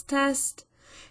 test.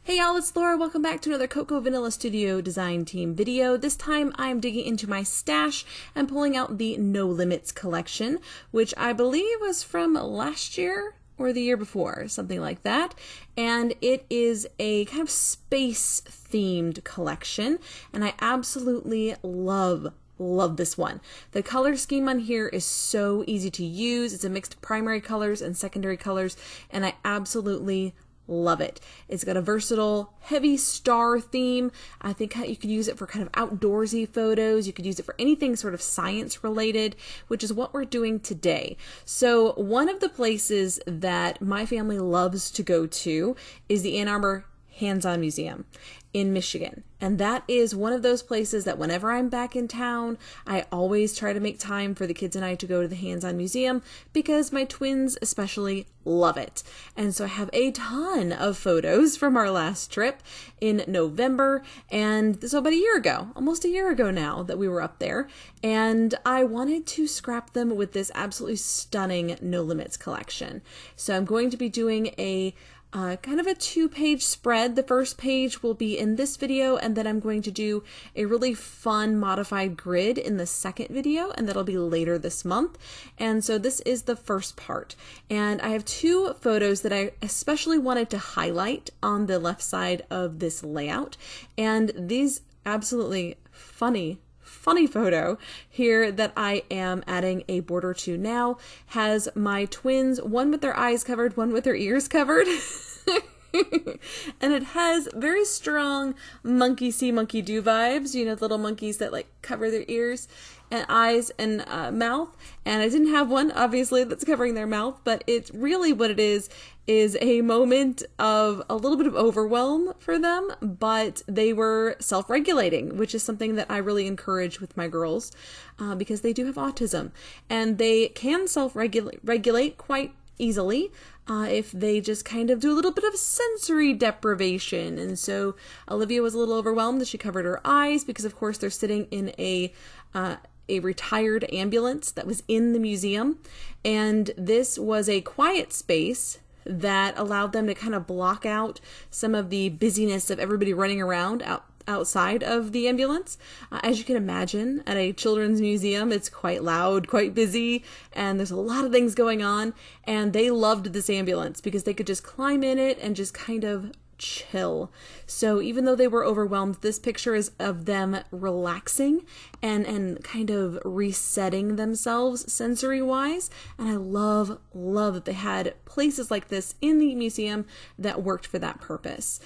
Hey y'all, it's Laura. Welcome back to another Cocoa Vanilla Studio Design Team video. This time I'm digging into my stash and pulling out the No Limits collection, which I believe was from last year or the year before, something like that. And it is a kind of space themed collection, and I absolutely love this one. The color scheme on here is so easy to use. It's a mixed primary colors and secondary colors, and I absolutely love it. It's got a versatile, heavy star theme. I think you could use it for kind of outdoorsy photos. You could use it for anything sort of science related, which is what we're doing today. So one of the places that my family loves to go to is the Ann Arbor Hands-On Museum in Michigan. And that is one of those places that whenever I'm back in town, I always try to make time for the kids and I to go to the Hands-On Museum because my twins especially love it. And so I have a ton of photos from our last trip in November, and so about a year ago, almost a year ago now that we were up there, and I wanted to scrap them with this absolutely stunning No Limits collection. So I'm going to be doing a kind of a two-page spread. The first page will be in this video, and then I'm going to do a really fun modified grid in the second video, and that'll be later this month. And so this is the first part. And I have two photos that I especially wanted to highlight on the left side of this layout. And these absolutely funny photo here that I am adding a border to now has my twins, one with their eyes covered, one with their ears covered. And it has very strong monkey see, monkey do vibes, you know, the little monkeys that like cover their ears and eyes and mouth. And I didn't have one, obviously, that's covering their mouth, but it's really what it is a moment of a little bit of overwhelm for them, but they were self-regulating, which is something that I really encourage with my girls because they do have autism, and they can self-regulate quite easily if they just kind of do a little bit of sensory deprivation. And so Olivia was a little overwhelmed as she covered her eyes because of course they're sitting in a retired ambulance that was in the museum, and this was a quiet space that allowed them to kind of block out some of the busyness of everybody running around outside of the ambulance. As you can imagine, at a children's museum, it's quite loud, quite busy, and there's a lot of things going on, and they loved this ambulance because they could just climb in it and just kind of chill. So even though they were overwhelmed, this picture is of them relaxing and kind of resetting themselves sensory wise. And I love that they had places like this in the museum that worked for that purpose.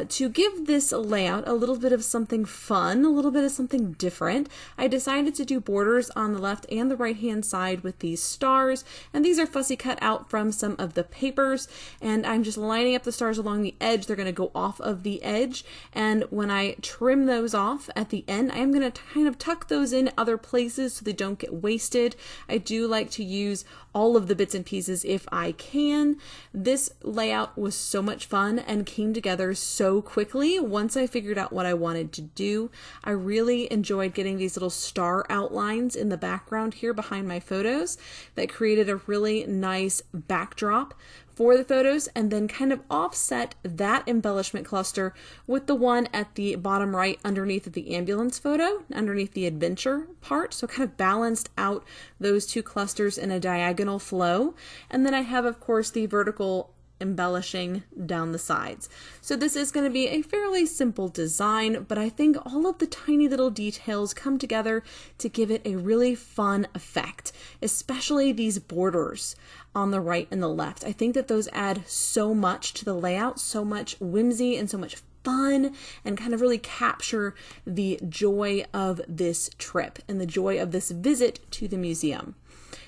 To give this layout a little bit of something fun, a little bit of something different, I decided to do borders on the left and the right hand side with these stars, and these are fussy cut out from some of the papers, and I'm just lining up the stars along the edge. They're going to go off of the edge, and when I trim those off at the end, I am going to kind of tuck those in other places so they don't get wasted. I do like to use all of the bits and pieces if I can. This layout was so much fun and came together so quickly once I figured out what I wanted to do. I really enjoyed getting these little star outlines in the background here behind my photos that created a really nice backdrop for the photos, and then kind of offset that embellishment cluster with the one at the bottom right underneath of the ambulance photo, underneath the adventure part. So kind of balanced out those two clusters in a diagonal flow. And then I have, of course, the vertical embellishing down the sides. So this is going to be a fairly simple design, but I think all of the tiny little details come together to give it a really fun effect, especially these borders on the right and the left. I think that those add so much to the layout, so much whimsy and so much fun, and kind of really capture the joy of this trip and the joy of this visit to the museum.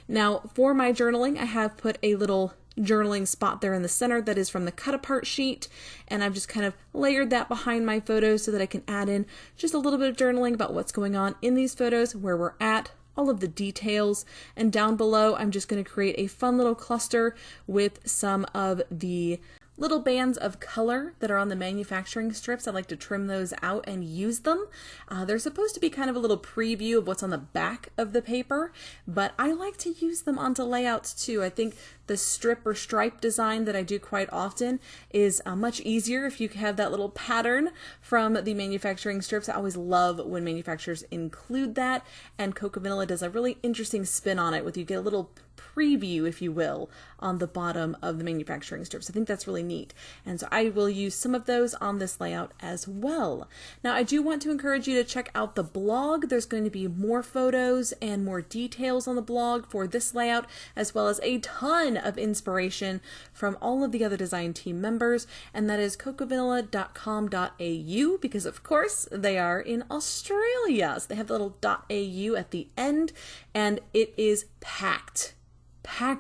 Now, for my journaling, I have put a little journaling spot there in the center that is from the cut apart sheet, and I've just kind of layered that behind my photos so that I can add in just a little bit of journaling about what's going on in these photos, where we're at, all of the details, and down below I'm just going to create a fun little cluster with some of the little bands of color that are on the manufacturing strips. I like to trim those out and use them. They're supposed to be kind of a little preview of what's on the back of the paper, but I like to use them onto layouts too. I think the strip or stripe design that I do quite often is much easier if you have that little pattern from the manufacturing strips. I always love when manufacturers include that, and Cocoa Vanilla does a really interesting spin on it with you get a little preview, if you will, on the bottom of the manufacturing strips. I think that's really neat. And so I will use some of those on this layout as well. Now I do want to encourage you to check out the blog. There's going to be more photos and more details on the blog for this layout, as well as a ton of inspiration from all of the other design team members. And that is cocoavanilla.com.au, because of course they are in Australia. So they have the little .au at the end, and it is packed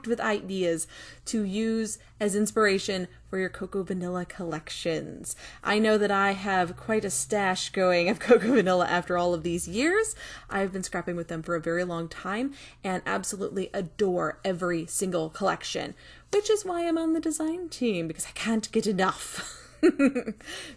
with ideas to use as inspiration for your Cocoa Vanilla collections. I know that I have quite a stash going of Cocoa Vanilla after all of these years. I've been scrapping with them for a very long time and absolutely adore every single collection, which is why I'm on the design team, because I can't get enough.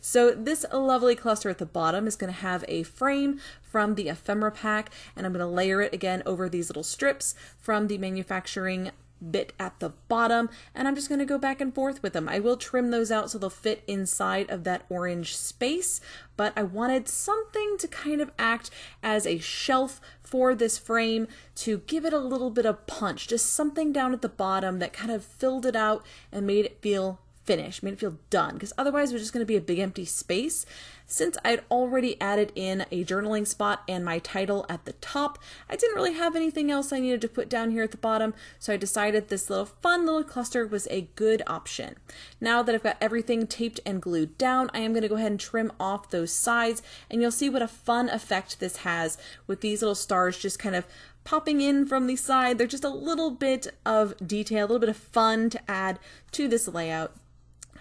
So this lovely cluster at the bottom is going to have a frame from the ephemera pack, and I'm going to layer it again over these little strips from the manufacturing bit at the bottom, and I'm just going to go back and forth with them. I will trim those out so they'll fit inside of that orange space, but I wanted something to kind of act as a shelf for this frame to give it a little bit of punch, just something down at the bottom that kind of filled it out and made it feel finished, made it feel done, because otherwise it was just going to be a big empty space. Since I'd already added in a journaling spot and my title at the top, I didn't really have anything else I needed to put down here at the bottom, so I decided this little fun little cluster was a good option. Now that I've got everything taped and glued down, I am going to go ahead and trim off those sides, and you'll see what a fun effect this has with these little stars just kind of popping in from the side. They're just a little bit of detail, a little bit of fun to add to this layout.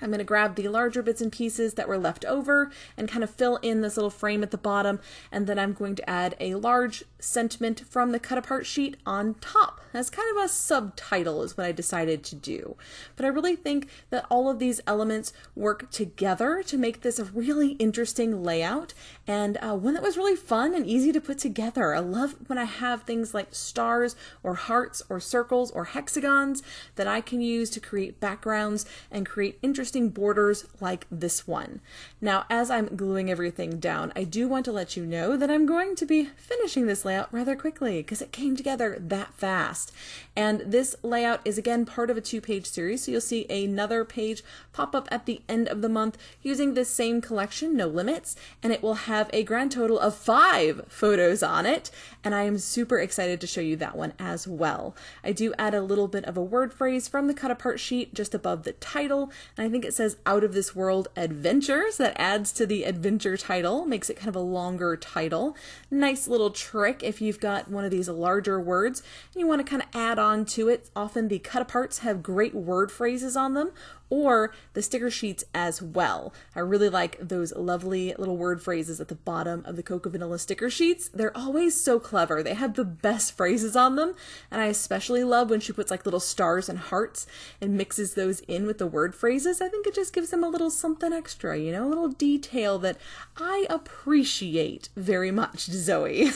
I'm going to grab the larger bits and pieces that were left over and kind of fill in this little frame at the bottom, and then I'm going to add a large sentiment from the cut apart sheet on top. As kind of a subtitle is what I decided to do. But I really think that all of these elements work together to make this a really interesting layout, and one that was really fun and easy to put together. I love when I have things like stars or hearts or circles or hexagons that I can use to create backgrounds and create interesting borders like this one. Now, as I'm gluing everything down, I do want to let you know that I'm going to be finishing this layout rather quickly because it came together that fast. And this layout is again part of a 2-page series, so you'll see another page pop up at the end of the month using this same collection, No Limits, and it will have a grand total of 5 photos on it, and I am super excited to show you that one as well. I do add a little bit of a word phrase from the cut apart sheet just above the title, and I think it says Out of This World Adventures. That adds to the adventure title, makes it kind of a longer title. Nice little trick if you've got one of these larger words and you want to kind of add on to it. Often the cut aparts have great word phrases on them, or the sticker sheets as well. I really like those lovely little word phrases at the bottom of the Cocoa Vanilla sticker sheets. They're always so clever. They have the best phrases on them, and I especially love when she puts like little stars and hearts and mixes those in with the word phrases. I think it just gives them a little something extra, you know, a little detail that I appreciate very much, Zoe.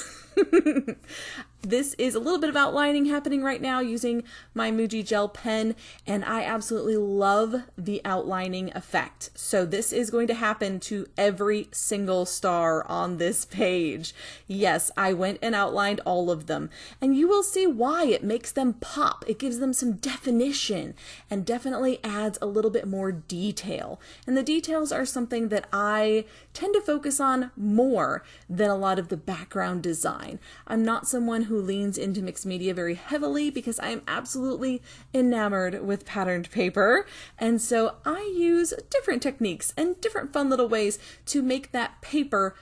This is a little bit of outlining happening right now using my Muji gel pen, and I absolutely love the outlining effect. So this is going to happen to every single star on this page. Yes, I went and outlined all of them, and you will see why. It makes them pop. It gives them some definition and definitely adds a little bit more detail. And the details are something that I tend to focus on more than a lot of the background design. I'm not someone who leans into mixed media very heavily because I am absolutely enamored with patterned paper, and so I use different techniques and different fun little ways to make that paper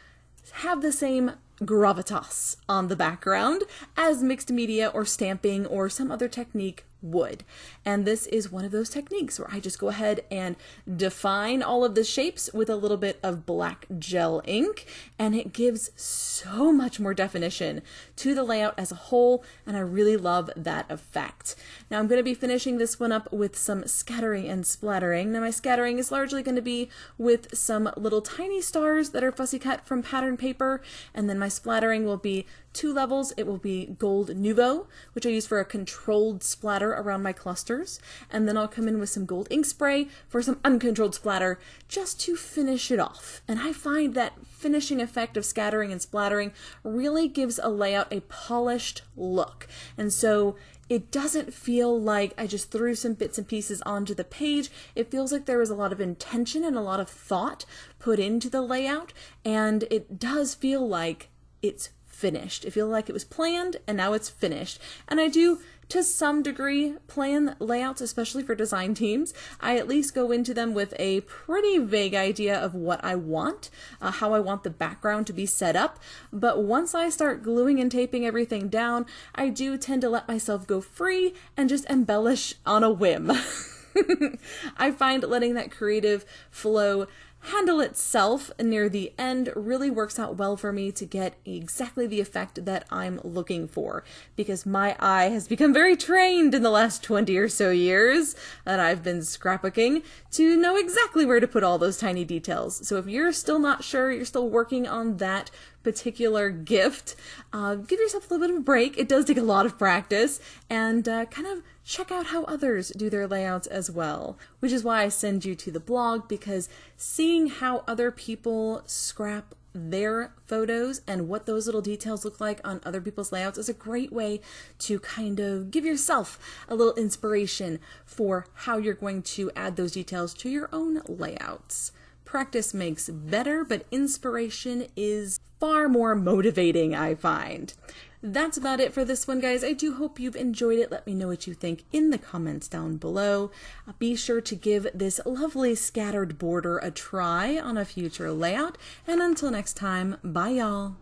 have the same gravitas on the background as mixed media or stamping or some other technique would. And this is one of those techniques where I just go ahead and define all of the shapes with a little bit of black gel ink, and it gives so much more definition to the layout as a whole, and I really love that effect. Now I'm going to be finishing this one up with some scattering and splattering. Now my scattering is largely going to be with some little tiny stars that are fussy cut from pattern paper, and then my splattering will be 2 levels. It will be Gold Nouveau, which I use for a controlled splatter around my clusters, and then I'll come in with some gold ink spray for some uncontrolled splatter just to finish it off. And I find that finishing effect of scattering and splattering really gives a layout a polished look, and so it doesn't feel like I just threw some bits and pieces onto the page. It feels like there was a lot of intention and a lot of thought put into the layout, and it does feel like it's finished. It feels like it was planned and now it's finished. And I do, to some degree, plan layouts, especially for design teams. I at least go into them with a pretty vague idea of what I want, how I want the background to be set up. But once I start gluing and taping everything down, I do tend to let myself go free and just embellish on a whim. I find letting that creative flow handle itself near the end really works out well for me to get exactly the effect that I'm looking for, because my eye has become very trained in the last 20 or so years that I've been scrapbooking to know exactly where to put all those tiny details. So if you're still not sure, you're still working on that particular gift, give yourself a little bit of a break. It does take a lot of practice, and kind of check out how others do their layouts as well, which is why I send you to the blog, because seeing how other people scrap their photos and what those little details look like on other people's layouts is a great way to kind of give yourself a little inspiration for how you're going to add those details to your own layouts. Practice makes better, but inspiration is far more motivating, I find. That's about it for this one, guys. I do hope you've enjoyed it. Let me know what you think in the comments down below. Be sure to give this lovely scattered border a try on a future layout. And until next time, bye y'all.